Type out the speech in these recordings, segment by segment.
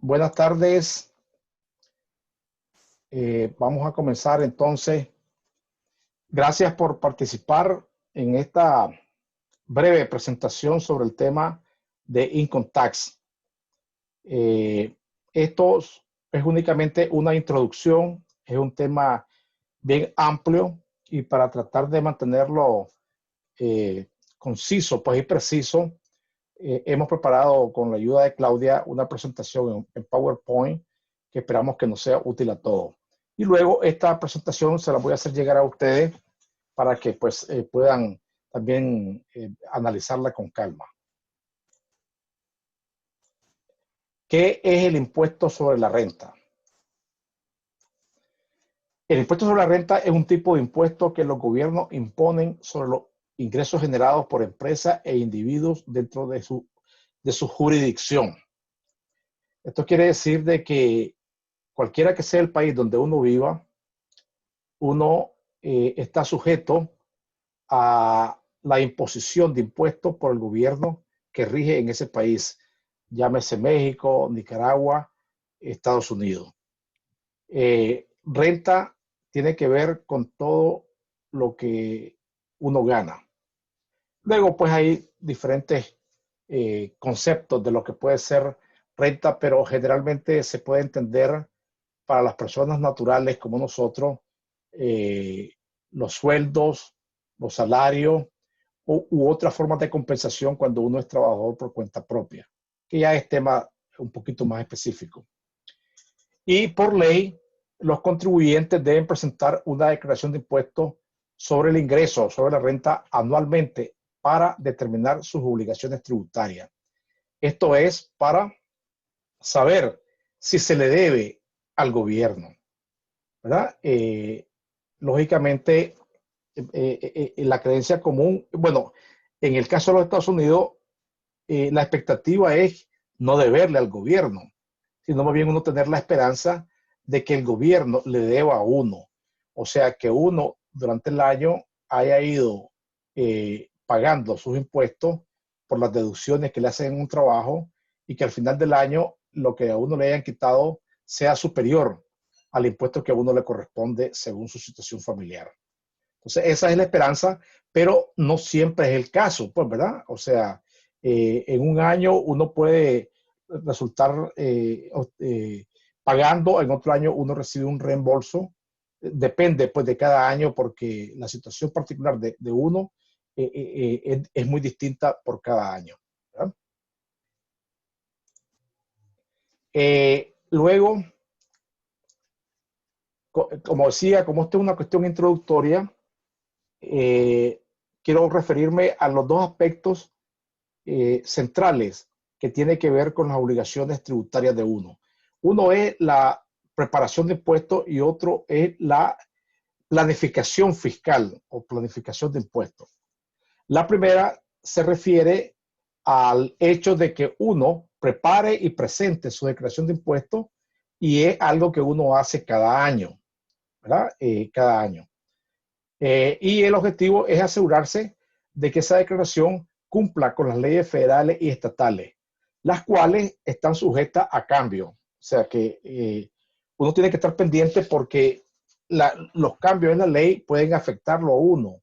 Buenas tardes. Vamos a comenzar entonces. Gracias por participar en esta breve presentación sobre el tema de Income Tax. Esto es únicamente una introducción, es un tema bien amplio y para tratar de mantenerlo conciso pues, y preciso, hemos preparado con la ayuda de Claudia una presentación en PowerPoint que esperamos que nos sea útil a todos. Y luego esta presentación se la voy a hacer llegar a ustedes para que pues, puedan también analizarla con calma. ¿Qué es el impuesto sobre la renta? El impuesto sobre la renta es un tipo de impuesto que los gobiernos imponen sobre los ingresos generados por empresas e individuos dentro de su jurisdicción. Esto quiere decir de que cualquiera que sea el país donde uno viva, uno está sujeto a la imposición de impuestos por el gobierno que rige en ese país, llámese México, Nicaragua, Estados Unidos. Renta tiene que ver con todo lo que uno gana. Luego, pues hay diferentes conceptos de lo que puede ser renta, pero generalmente se puede entender para las personas naturales como nosotros, los sueldos, los salarios u otras formas de compensación cuando uno es trabajador por cuenta propia, que ya es tema un poquito más específico. Y por ley, los contribuyentes deben presentar una declaración de impuestos sobre el ingreso, sobre la renta anualmente para determinar sus obligaciones tributarias. Esto es para saber si se le debe al gobierno, ¿verdad? Lógicamente, la creencia común, bueno, en el caso de los Estados Unidos, la expectativa es no deberle al gobierno, sino más bien uno tener la esperanza de que el gobierno le deba a uno. O sea, que uno durante el año haya ido pagando sus impuestos por las deducciones que le hacen en un trabajo y que al final del año lo que a uno le hayan quitado sea superior al impuesto que a uno le corresponde según su situación familiar. Entonces, esa es la esperanza, pero no siempre es el caso, pues, ¿verdad? O sea, en un año uno puede resultar pagando, en otro año uno recibe un reembolso. Depende, pues, de cada año porque la situación particular de uno es muy distinta por cada año, ¿verdad? Luego, como decía, como esta es una cuestión introductoria, quiero referirme a los dos aspectos centrales que tiene que ver con las obligaciones tributarias de uno. Uno es la preparación de impuestos y otro es la planificación fiscal o planificación de impuestos. La primera se refiere al hecho de que uno prepare y presente su declaración de impuestos y es algo que uno hace cada año, ¿verdad? Cada año. Y el objetivo es asegurarse de que esa declaración cumpla con las leyes federales y estatales, las cuales están sujetas a cambio. O sea que uno tiene que estar pendiente porque los cambios en la ley pueden afectarlo a uno,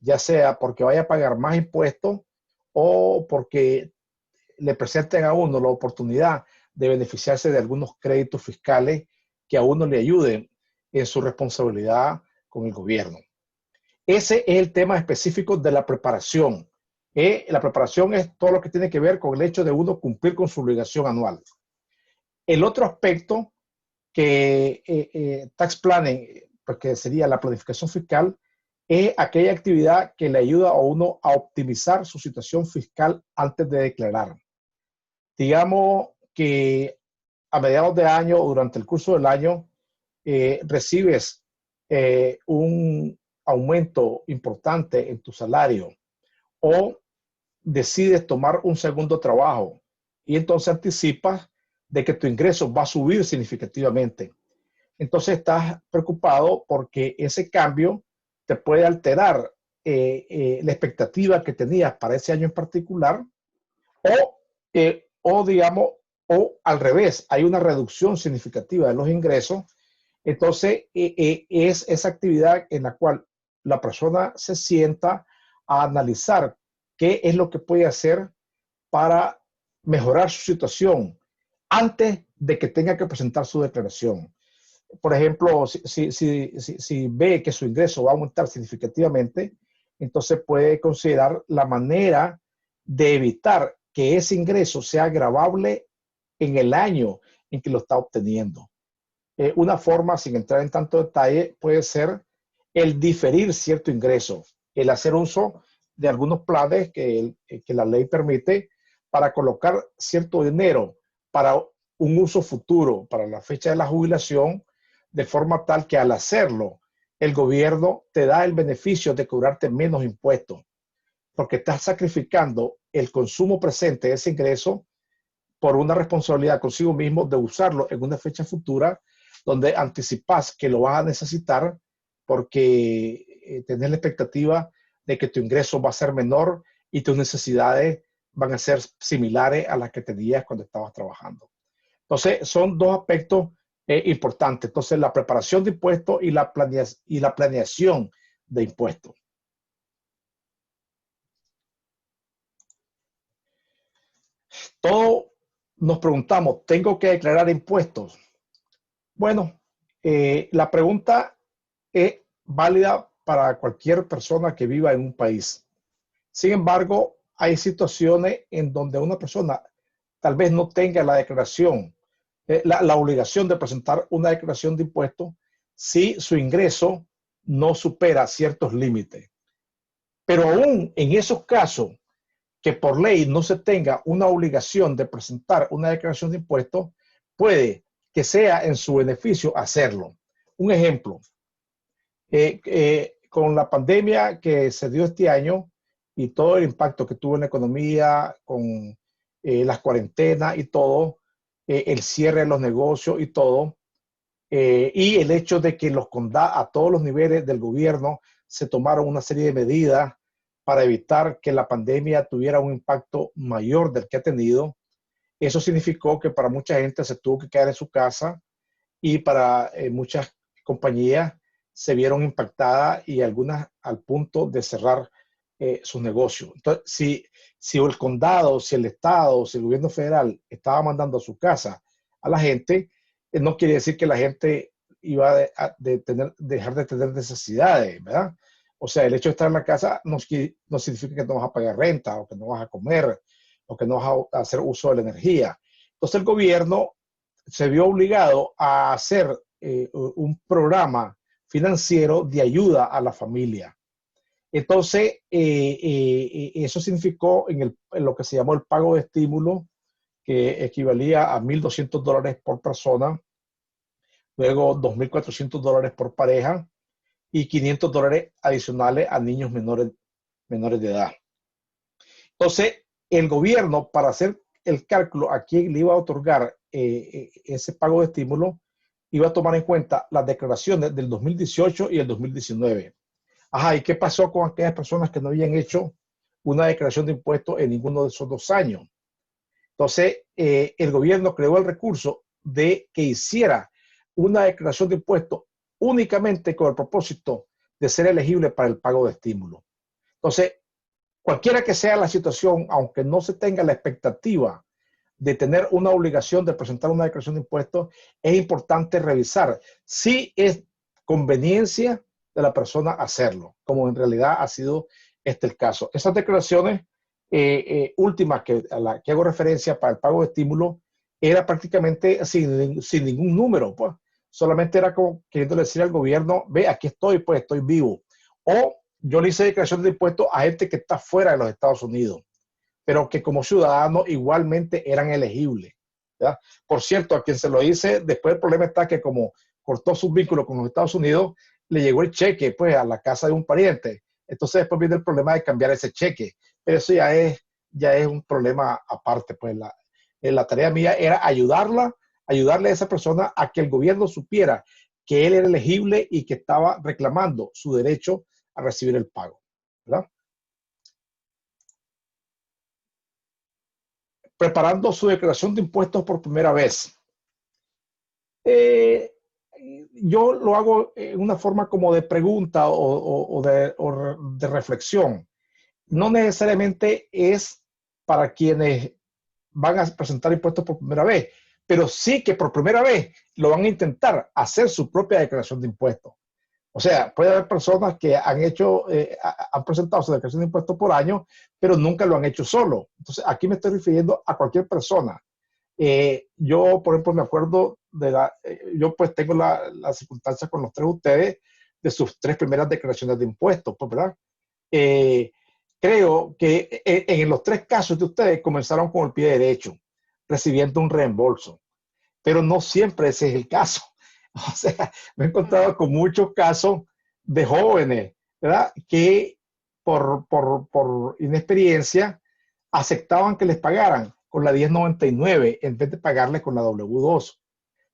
ya sea porque vaya a pagar más impuestos o porque le presenten a uno la oportunidad de beneficiarse de algunos créditos fiscales que a uno le ayuden en su responsabilidad con el gobierno. Ese es el tema específico de la preparación. La preparación es todo lo que tiene que ver con el hecho de uno cumplir con su obligación anual. El otro aspecto que tax planning, pues que sería la planificación fiscal, es aquella actividad que le ayuda a uno a optimizar su situación fiscal antes de declarar. Digamos que a mediados de año o durante el curso del año recibes un aumento importante en tu salario o decides tomar un segundo trabajo y entonces anticipas de que tu ingreso va a subir significativamente. Entonces estás preocupado porque ese cambio te puede alterar la expectativa que tenías para ese año en particular o digamos, o al revés, hay una reducción significativa de los ingresos, entonces es esa actividad en la cual la persona se sienta a analizar qué es lo que puede hacer para mejorar su situación antes de que tenga que presentar su declaración. Por ejemplo, si ve que su ingreso va a aumentar significativamente, entonces puede considerar la manera de evitar que ese ingreso sea gravable en el año en que lo está obteniendo. Una forma, sin entrar en tanto detalle, puede ser el diferir cierto ingreso, el hacer uso de algunos planes que la ley permite para colocar cierto dinero para un uso futuro, para la fecha de la jubilación, de forma tal que al hacerlo, el gobierno te da el beneficio de cobrarte menos impuestos, porque estás sacrificando el consumo presente de ese ingreso por una responsabilidad consigo mismo de usarlo en una fecha futura donde anticipas que lo vas a necesitar porque tenés la expectativa de que tu ingreso va a ser menor y tus necesidades van a ser similares a las que tenías cuando estabas trabajando. Entonces, son dos aspectos importantes. Entonces, la preparación de impuestos y la planeación de impuestos. Todos nos preguntamos, ¿tengo que declarar impuestos? Bueno, la pregunta es válida para cualquier persona que viva en un país. Sin embargo, hay situaciones en donde una persona tal vez no tenga la declaración, la obligación de presentar una declaración de impuestos si su ingreso no supera ciertos límites. Pero aún en esos casos que por ley no se tenga una obligación de presentar una declaración de impuestos, puede que sea en su beneficio hacerlo. Un ejemplo, con la pandemia que se dio este año y todo el impacto que tuvo en la economía, con las cuarentenas y todo, el cierre de los negocios y todo, y el hecho de que los condados a todos los niveles del gobierno se tomaron una serie de medidas para evitar que la pandemia tuviera un impacto mayor del que ha tenido. Eso significó que para mucha gente se tuvo que quedar en su casa y para muchas compañías se vieron impactadas y algunas al punto de cerrar sus negocios. Entonces, si el condado, si el estado, si el gobierno federal estaba mandando a su casa a la gente, no quiere decir que la gente iba dejar de tener necesidades, ¿verdad? O sea, el hecho de estar en la casa no significa que no vas a pagar renta o que no vas a comer o que no vas a hacer uso de la energía. Entonces el gobierno se vio obligado a hacer un programa financiero de ayuda a la familia. Entonces, eso significó en lo que se llamó el pago de estímulo, que equivalía a $1,200 por persona, luego $2,400 por pareja y $500 adicionales a niños menores de edad. Entonces, el gobierno, para hacer el cálculo a quién le iba a otorgar ese pago de estímulo, iba a tomar en cuenta las declaraciones del 2018 y el 2019. Ajá, ¿y qué pasó con aquellas personas que no habían hecho una declaración de impuestos en ninguno de esos 2 años? Entonces, el gobierno creó el recurso de que hiciera una declaración de impuestos únicamente con el propósito de ser elegible para el pago de estímulo. Entonces, cualquiera que sea la situación, aunque no se tenga la expectativa de tener una obligación de presentar una declaración de impuestos, es importante revisar si es conveniencia de la persona hacerlo, como en realidad ha sido el caso. Esas declaraciones últimas a las que hago referencia para el pago de estímulo era prácticamente sin ningún número, pues. Solamente era como queriendo decir al gobierno, ve, aquí estoy, pues estoy vivo. O yo le hice declaración de impuestos a gente que está fuera de los Estados Unidos, pero que como ciudadanos igualmente eran elegibles, ¿verdad? Por cierto, a quien se lo hice, después el problema está que como cortó sus vínculos con los Estados Unidos, le llegó el cheque pues a la casa de un pariente. Entonces después viene el problema de cambiar ese cheque, pero eso ya es un problema aparte. Pues la tarea mía era ayudarle a esa persona a que el gobierno supiera que él era elegible y que estaba reclamando su derecho a recibir el pago, ¿verdad? preparando su declaración de impuestos por primera vez. Yo lo hago en una forma como de pregunta o de reflexión. No necesariamente es para quienes van a presentar impuestos por primera vez, pero sí que por primera vez lo van a intentar hacer su propia declaración de impuestos. O sea, puede haber personas que han presentado su declaración de impuestos por año, pero nunca lo han hecho solo. Entonces, aquí me estoy refiriendo a cualquier persona. Yo, por ejemplo, me acuerdo yo pues tengo la circunstancia con los tres de ustedes de sus tres primeras declaraciones de impuestos, pues, ¿verdad? Creo que en los tres casos de ustedes comenzaron con el pie derecho, recibiendo un reembolso, pero no siempre ese es el caso. O sea, me he encontrado con muchos casos de jóvenes, ¿verdad? Que por inexperiencia aceptaban que les pagaran con la 1099 en vez de pagarle con la W2.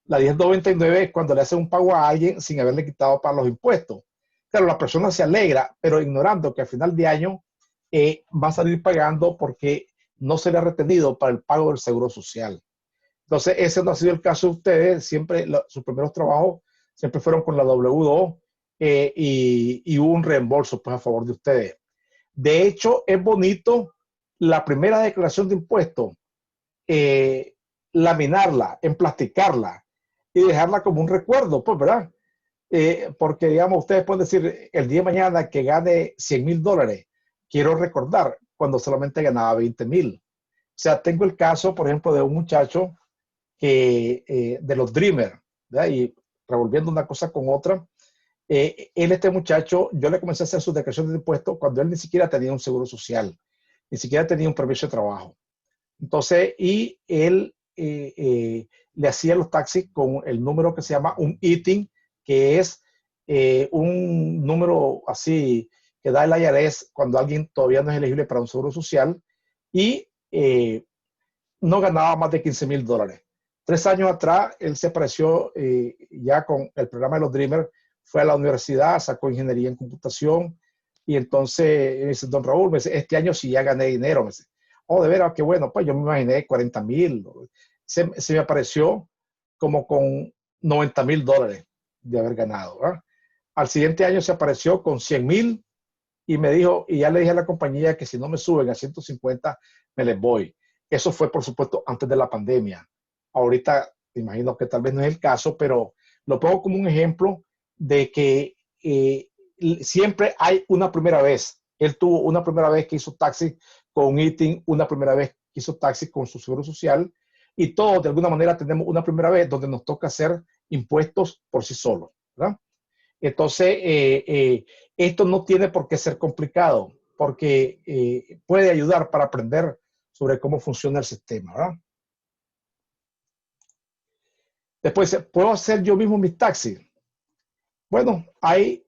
La 1099 es cuando le hacen un pago a alguien sin haberle quitado para los impuestos. Claro, la persona se alegra, pero ignorando que al final de año va a salir pagando porque no se le ha retenido para el pago del seguro social. Entonces, ese no ha sido el caso de ustedes. Siempre sus primeros trabajos siempre fueron con la W2 y hubo un reembolso pues, a favor de ustedes. De hecho, es bonito la primera declaración de impuestos, laminarla, emplasticarla y dejarla como un recuerdo, pues, ¿verdad? Porque, digamos, ustedes pueden decir el día de mañana que gane $100,000, quiero recordar cuando solamente ganaba 20,000. O sea, tengo el caso, por ejemplo, de un muchacho de los Dreamers, ¿verdad? Y revolviendo una cosa con otra, este muchacho, yo le comencé a hacer sus declaraciones de impuestos cuando él ni siquiera tenía un seguro social, ni siquiera tenía un permiso de trabajo. Entonces, y él le hacía los taxis con el número que se llama un ITIN, que es un número así que da el IRS cuando alguien todavía no es elegible para un seguro social, y no ganaba más de $15,000. 3 años atrás, él se apareció ya con el programa de los Dreamers, fue a la universidad, sacó ingeniería en computación, y entonces me dice, don Raúl, me dice, este año sí ya gané dinero. Me dice, oh, de veras, qué bueno, pues yo me imaginé 40,000. Se me apareció como con $90,000 de haber ganado, ¿verdad? Al siguiente año se apareció con 100,000 y me dijo, y ya le dije a la compañía que si no me suben a 150, me les voy. Eso fue, por supuesto, antes de la pandemia. Ahorita, imagino que tal vez no es el caso, pero lo pongo como un ejemplo de que siempre hay una primera vez. Él tuvo una primera vez que hizo taxi con un ITIN, una primera vez que hizo taxi con su seguro social, y todos de alguna manera tenemos una primera vez donde nos toca hacer impuestos por sí solos, ¿verdad? Entonces, esto no tiene por qué ser complicado, porque puede ayudar para aprender sobre cómo funciona el sistema, ¿verdad? Después, ¿puedo hacer yo mismo mis taxis? Bueno, ahí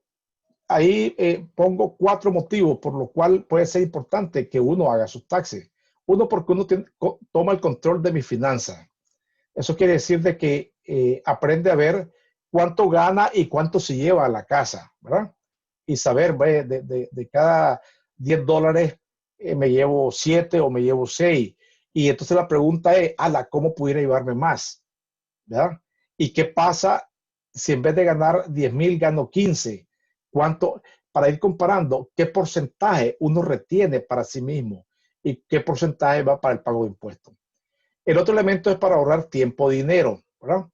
pongo 4 motivos por lo cual puede ser importante que uno haga sus taxis. Uno, porque uno toma el control de mis finanzas. Eso quiere decir de que aprende a ver cuánto gana y cuánto se lleva a la casa, ¿verdad? Y saber, de cada $10 me llevo 7 o me llevo 6. Y entonces la pregunta es, ¿cómo pudiera llevarme más? ¿Verdad? ¿Y qué pasa si en vez de ganar 10,000 gano 15? ¿Cuánto? Para ir comparando, ¿qué porcentaje uno retiene para sí mismo? ¿Y qué porcentaje va para el pago de impuestos? El otro elemento es para ahorrar tiempo, dinero, ¿verdad?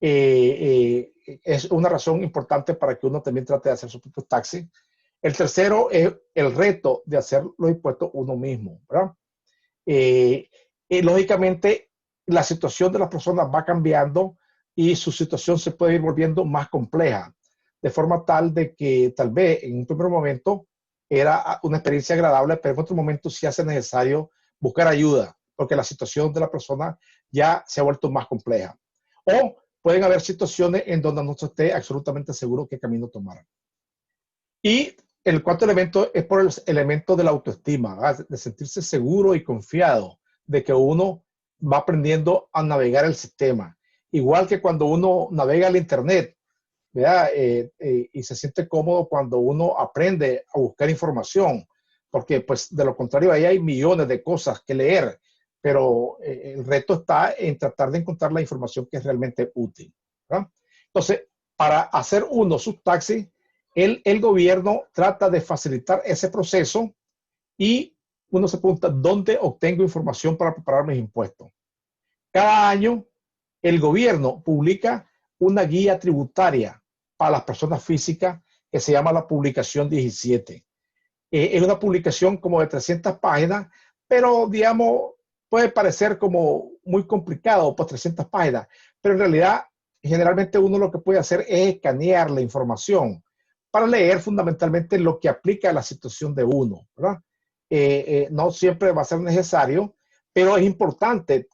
Es una razón importante para que uno también trate de hacer su propio taxi. El tercero es el reto de hacer los impuestos uno mismo, ¿verdad? Lógicamente, la situación de las personas va cambiando y su situación se puede ir volviendo más compleja, de forma tal de que tal vez en un primer momento era una experiencia agradable, pero en otro momento sí hace necesario buscar ayuda, porque la situación de la persona ya se ha vuelto más compleja. O pueden haber situaciones en donde no se esté absolutamente seguro qué camino tomar. Y el cuarto elemento es por el elemento de la autoestima, ¿verdad? De sentirse seguro y confiado de que uno va aprendiendo a navegar el sistema. Igual que cuando uno navega el internet, ¿verdad? Y se siente cómodo cuando uno aprende a buscar información, porque pues de lo contrario ahí hay millones de cosas que leer, pero el reto está en tratar de encontrar la información que es realmente útil, ¿verdad? Entonces, para hacer uno sus taxis, el gobierno trata de facilitar ese proceso y uno se pregunta, ¿dónde obtengo información para preparar mis impuestos? Cada año, el gobierno publica una guía tributaria para las personas físicas que se llama la publicación 17. Es una publicación como de 300 páginas, pero digamos, puede parecer como muy complicado, pues 300 páginas, pero en realidad, generalmente uno lo que puede hacer es escanear la información para leer fundamentalmente lo que aplica a la situación de uno, ¿verdad? No siempre va a ser necesario, pero es importante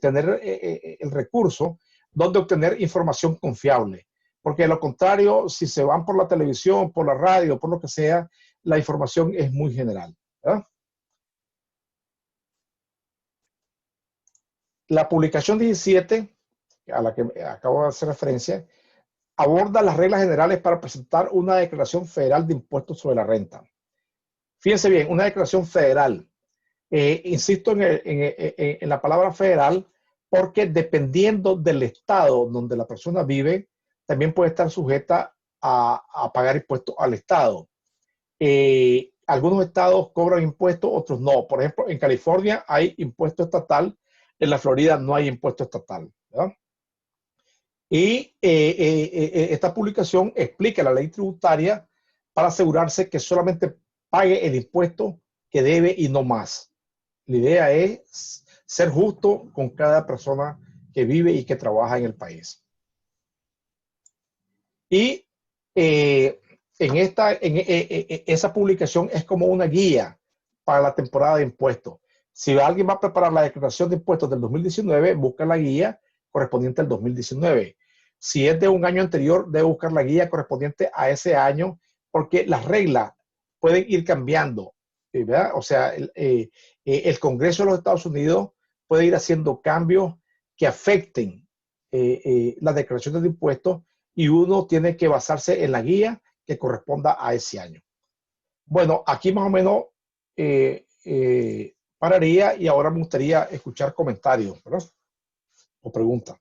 tener el recurso donde obtener información confiable, porque de lo contrario, si se van por la televisión, por la radio, por lo que sea, la información es muy general, ¿verdad? La publicación 17, a la que acabo de hacer referencia, aborda las reglas generales para presentar una declaración federal de impuestos sobre la renta. Fíjense bien, una declaración federal. Insisto en la palabra federal porque dependiendo del estado donde la persona vive, también puede estar sujeta a pagar impuestos al estado. Algunos estados cobran impuestos, otros no. Por ejemplo, en California hay impuesto estatal, en la Florida no hay impuesto estatal, ¿verdad? Y esta publicación explica la ley tributaria para asegurarse que solamente pague el impuesto que debe y no más. La idea es ser justo con cada persona que vive y que trabaja en el país. Y esa publicación es como una guía para la temporada de impuestos. Si alguien va a preparar la declaración de impuestos del 2019, busca la guía correspondiente al 2019. Si es de un año anterior, debe buscar la guía correspondiente a ese año, porque las reglas pueden ir cambiando, ¿verdad? O sea, el Congreso de los Estados Unidos puede ir haciendo cambios que afecten las declaraciones de impuestos y uno tiene que basarse en la guía que corresponda a ese año. Bueno, aquí más o menos pararía y ahora me gustaría escuchar comentarios, ¿verdad? O preguntas.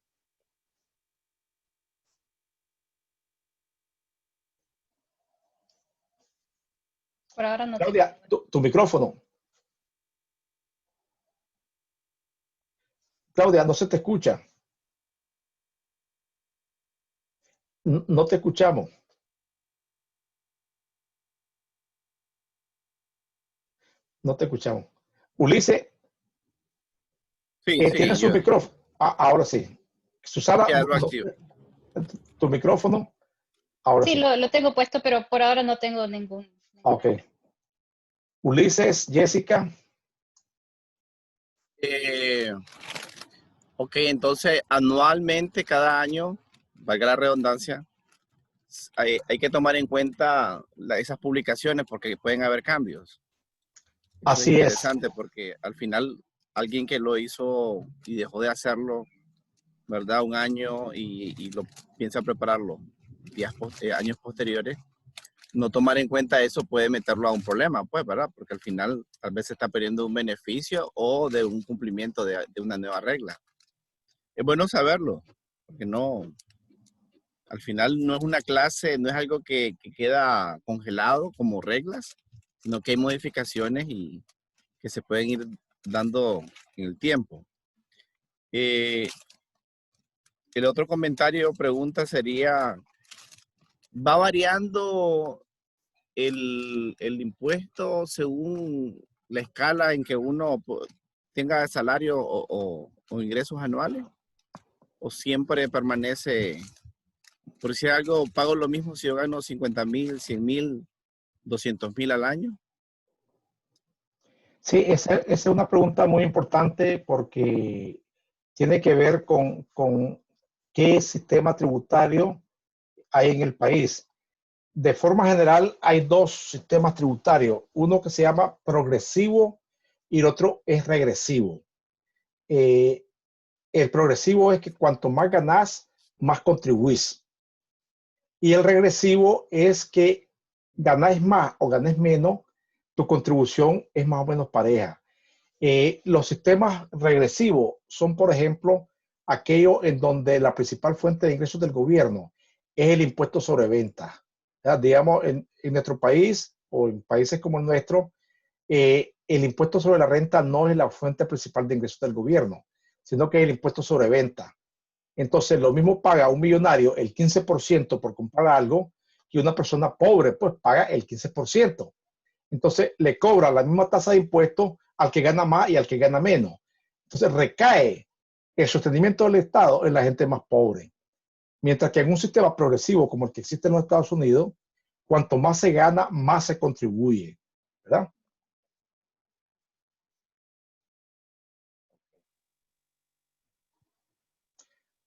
Por ahora no tengo. Claudia, tu micrófono. Claudia, no se te escucha. No te escuchamos. No te escuchamos. Ulises, Sí, sí, ¿tienes su micrófono? Ahora sí. Susana, algo activo. tu micrófono. Ahora Sí, sí. lo tengo puesto, pero por ahora no tengo ningún. Ok. Ulises, Jessica. Ok, entonces anualmente, cada año, valga la redundancia, hay que tomar en cuenta esas publicaciones porque pueden haber cambios. Eso es Así es. interesante porque al final alguien que lo hizo y dejó de hacerlo, ¿verdad? Un año y lo piensa prepararlo años posteriores, no tomar en cuenta eso puede meterlo a un problema, pues, ¿verdad? Porque al final tal vez se está perdiendo un beneficio o de un cumplimiento de una nueva regla. Es bueno saberlo, porque no, al final no es una clase, no es algo que queda congelado como reglas, sino que hay modificaciones y que se pueden ir dando en el tiempo. El otro comentario o pregunta sería, ¿va variando el impuesto según la escala en que uno tenga salario o ingresos anuales? ¿O siempre permanece, por si algo, pago lo mismo si yo gano 50,000, 100,000, 200,000 al año? Sí, esa es una pregunta muy importante porque tiene que ver con qué sistema tributario hay en el país. De forma general, hay dos sistemas tributarios, uno que se llama progresivo y el otro es regresivo. El progresivo es que cuanto más ganás, más contribuís. Y el regresivo es que ganáis más o ganéis menos, tu contribución es más o menos pareja. Los sistemas regresivos son, por ejemplo, aquellos en donde la principal fuente de ingresos del gobierno es el impuesto sobre ventas. Digamos, en nuestro país o en países como el nuestro, el impuesto sobre la renta no es la fuente principal de ingresos del gobierno, sino que es el impuesto sobre venta. Entonces, lo mismo paga un millonario el 15% por comprar algo que una persona pobre, pues paga el 15%. Entonces, le cobra la misma tasa de impuestos al que gana más y al que gana menos. Entonces, recae el sostenimiento del Estado en la gente más pobre. Mientras que en un sistema progresivo como el que existe en los Estados Unidos, cuanto más se gana, más se contribuye, ¿verdad?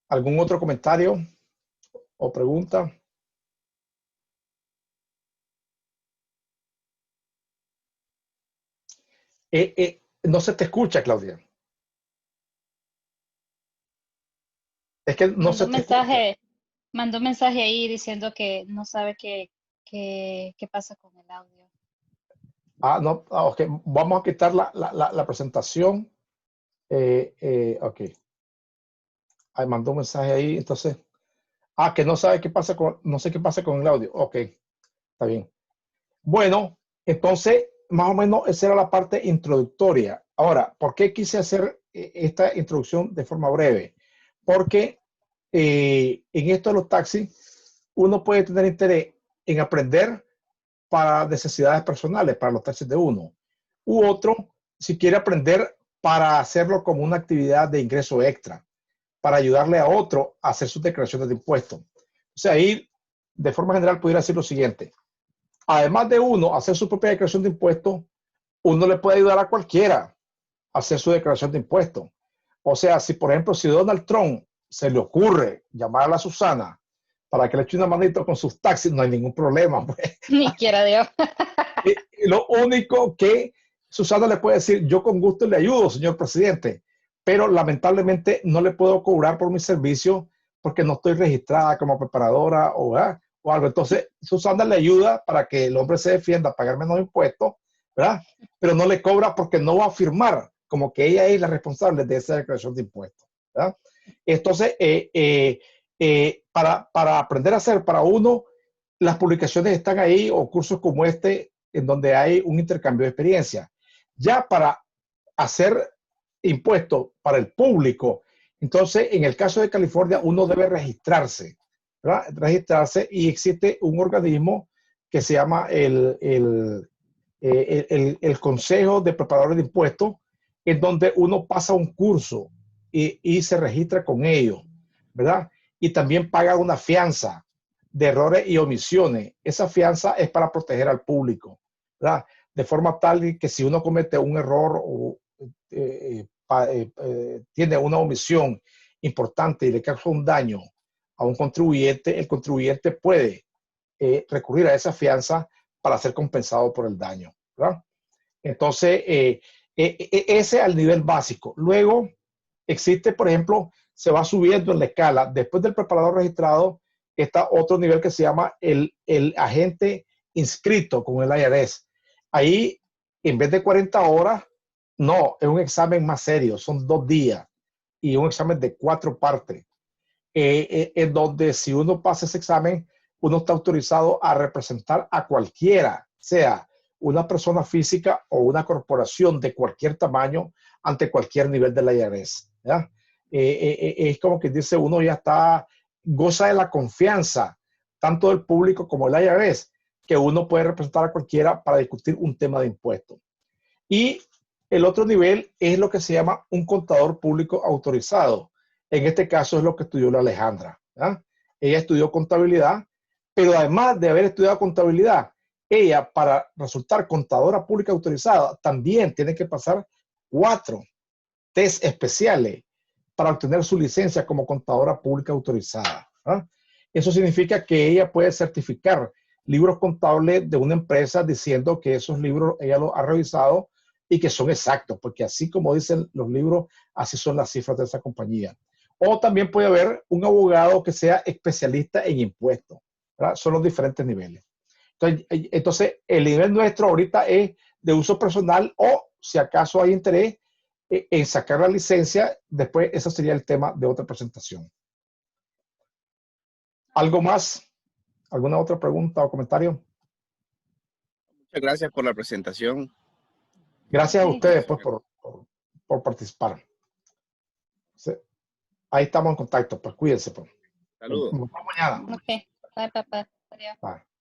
¿Algún otro comentario o pregunta? No se te escucha, Claudia. Es que no se te escucha. Mandó un mensaje ahí diciendo que no sabe qué pasa con el audio. No, ok. Vamos a quitar la presentación. Ok. Ahí mandó un mensaje ahí, entonces. Que no sabe qué pasa no sé qué pasa con el audio. Ok, está bien. Bueno, entonces, más o menos esa era la parte introductoria. Ahora, ¿por qué quise hacer esta introducción de forma breve? Porque en esto de los taxis, uno puede tener interés en aprender para necesidades personales, para los taxis de uno. U otro, si quiere aprender para hacerlo como una actividad de ingreso extra, para ayudarle a otro a hacer sus declaraciones de impuestos. O sea, ahí, de forma general, pudiera decir lo siguiente. Además de uno hacer su propia declaración de impuestos, uno le puede ayudar a cualquiera a hacer su declaración de impuestos. O sea, si por ejemplo, si Donald Trump se le ocurre llamar a la Susana para que le eche una manito con sus taxis, no hay ningún problema. Pues. Ni quiera Dios. Lo único que Susana le puede decir, yo con gusto le ayudo, señor presidente, pero lamentablemente no le puedo cobrar por mi servicio porque no estoy registrada como preparadora o algo. Entonces, Susana le ayuda para que el hombre se defienda, pagar menos impuestos, ¿verdad? Pero no le cobra porque no va a firmar como que ella es la responsable de esa declaración de impuestos, ¿verdad? Entonces, para aprender a hacer para uno, las publicaciones están ahí o cursos como este en donde hay un intercambio de experiencia. Ya para hacer impuestos para el público, entonces en el caso de California uno debe registrarse, ¿verdad? Registrarse y existe un organismo que se llama el Consejo de Preparadores de Impuestos, en donde uno pasa un curso y se registra con ellos, ¿verdad? Y también paga una fianza de errores y omisiones. Esa fianza es para proteger al público, ¿verdad? De forma tal que si uno comete un error o tiene una omisión importante y le causa un daño a un contribuyente, el contribuyente puede recurrir a esa fianza para ser compensado por el daño, ¿verdad? Entonces, ese al nivel básico. Luego, existe, por ejemplo, se va subiendo en la escala. Después del preparador registrado, está otro nivel que se llama el agente inscrito con el IRS. Ahí, en vez de 40 horas, no, es un examen más serio, son 2 días y un examen de 4 partes, en donde si uno pasa ese examen, uno está autorizado a representar a cualquiera, sea una persona física o una corporación de cualquier tamaño ante cualquier nivel de la IRS. ¿Ya? Es como que dice, uno ya está, goza de la confianza, tanto del público como del IRS, que uno puede representar a cualquiera para discutir un tema de impuestos. Y el otro nivel es lo que se llama un contador público autorizado. En este caso es lo que estudió la Alejandra. ¿Ya? Ella estudió contabilidad, pero además de haber estudiado contabilidad, ella para resultar contadora pública autorizada también tiene que pasar 4 test especiales para obtener su licencia como contadora pública autorizada. ¿Ah? Eso significa que ella puede certificar libros contables de una empresa diciendo que esos libros ella los ha revisado y que son exactos, porque así como dicen los libros, así son las cifras de esa compañía. O también puede haber un abogado que sea especialista en impuestos, ¿verdad? Son los diferentes niveles. Entonces, el nivel nuestro ahorita es de uso personal o, si acaso hay interés, en sacar la licencia, después eso sería el tema de otra presentación. ¿Algo más? ¿Alguna otra pregunta o comentario? Muchas gracias por la presentación. Gracias a Sí. ustedes pues, por participar. Sí. Ahí estamos en contacto, pues cuídense. Pues. Saludos. Nos vemos mañana. Ok. Bye, papá. Adiós. Bye.